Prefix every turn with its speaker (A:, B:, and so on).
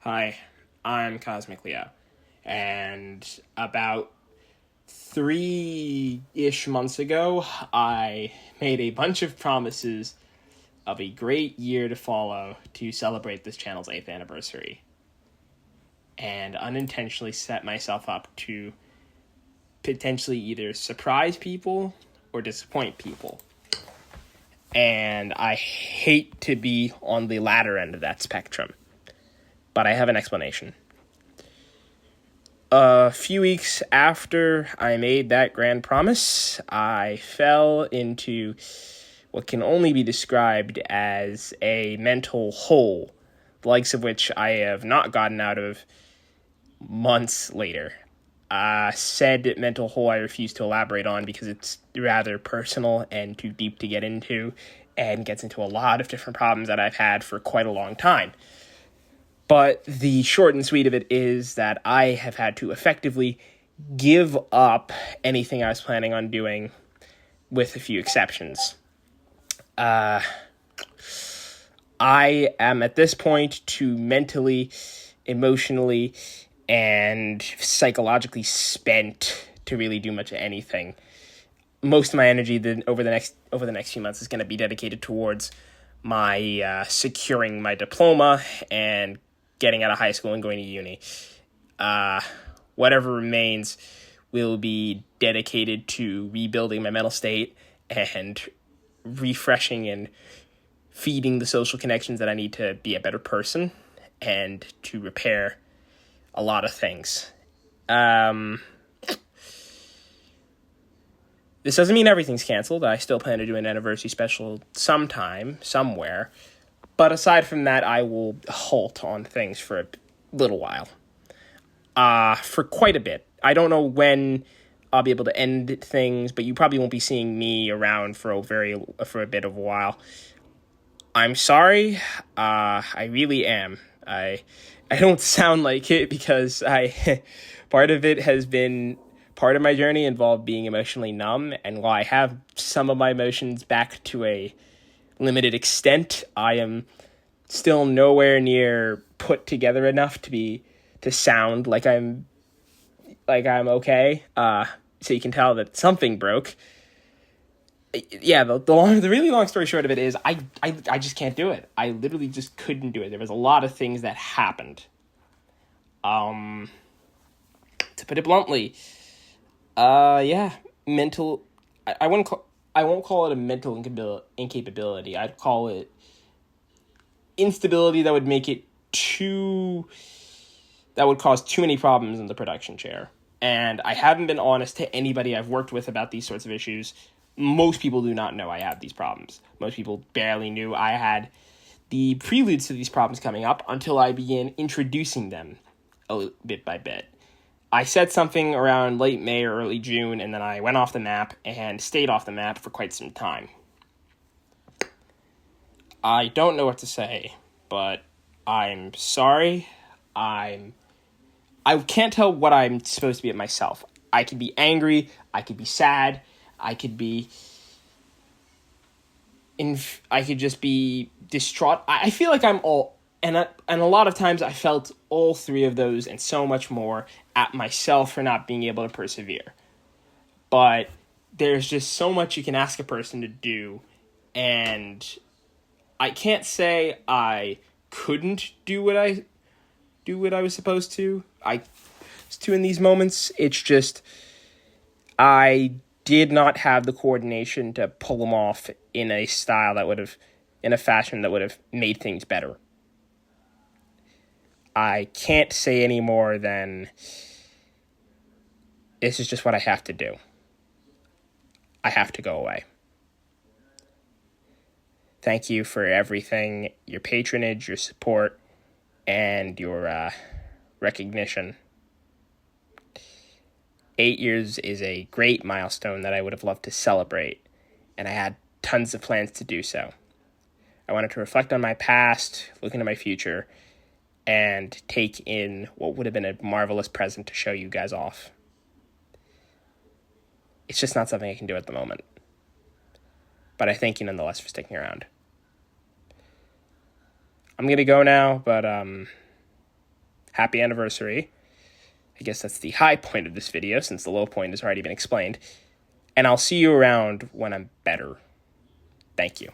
A: Hi, I'm Cosmic Leo, and about 3-ish months ago, I made a bunch of promises of a great year to follow to celebrate this channel's 8th anniversary, and unintentionally set myself up to potentially either surprise people or disappoint people. And I hate to be on the latter end of that spectrum, but I have an explanation. A few weeks after I made that grand promise, I fell into what can only be described as a mental hole, the likes of which I have not gotten out of months later. Said mental hole I refuse to elaborate on because it's rather personal and too deep to get into, and gets into a lot of different problems that I've had for quite a long time. But the short and sweet of it is that I have had to effectively give up anything I was planning on doing, with a few exceptions. I am at this point too mentally, emotionally, and psychologically spent to really do much of anything. Most of my energy over the next few months is going to be dedicated towards my securing my diploma and getting out of high school and going to uni. Whatever remains will be dedicated to rebuilding my mental state and refreshing and feeding the social connections that I need to be a better person and to repair a lot of things. This doesn't mean everything's canceled. I still plan to do an anniversary special sometime, somewhere. But aside from that, I will halt on things for a little while. For quite a bit. I don't know when I'll be able to end things, but you probably won't be seeing me around for a bit of a while. I'm sorry. I really am. I don't sound like it because part of my journey involved being emotionally numb, and while I have some of my emotions back to a limited extent, I am still nowhere near put together enough to sound like I'm okay. So you can tell that something broke. Yeah, the really long story short of it is I just can't do it. I literally just couldn't do it. There was a lot of things that happened. To put it bluntly, mental. I won't call it a mental incapability. I'd call it instability that would cause too many problems in the production chair. And I haven't been honest to anybody I've worked with about these sorts of issues. Most people do not know I have these problems. Most people barely knew I had the preludes to these problems coming up until I began introducing them bit by bit. I said something around late May or early June, and then I went off the map and stayed off the map for quite some time. I don't know what to say, but I'm sorry. I can't tell what I'm supposed to be at myself. I could be angry, I could be sad, I could just be distraught. I feel like I'm all, and a lot of times I felt all three of those and so much more at myself for not being able to persevere. But there's just so much you can ask a person to do, and I can't say I couldn't do what I was supposed to. I was to in these moments. It's just I did not have the coordination to pull them off in a fashion that would have made things better. I can't say any more than this is just what I have to do. I have to go away. Thank you for everything, your patronage, your support, and your recognition. 8 years is a great milestone that I would have loved to celebrate, and I had tons of plans to do so. I wanted to reflect on my past, look into my future, and take in what would have been a marvelous present to show you guys off. It's just not something I can do at the moment. But I thank you nonetheless for sticking around. I'm going to go now, but happy anniversary. I guess that's the high point of this video, since the low point has already been explained. And I'll see you around when I'm better. Thank you.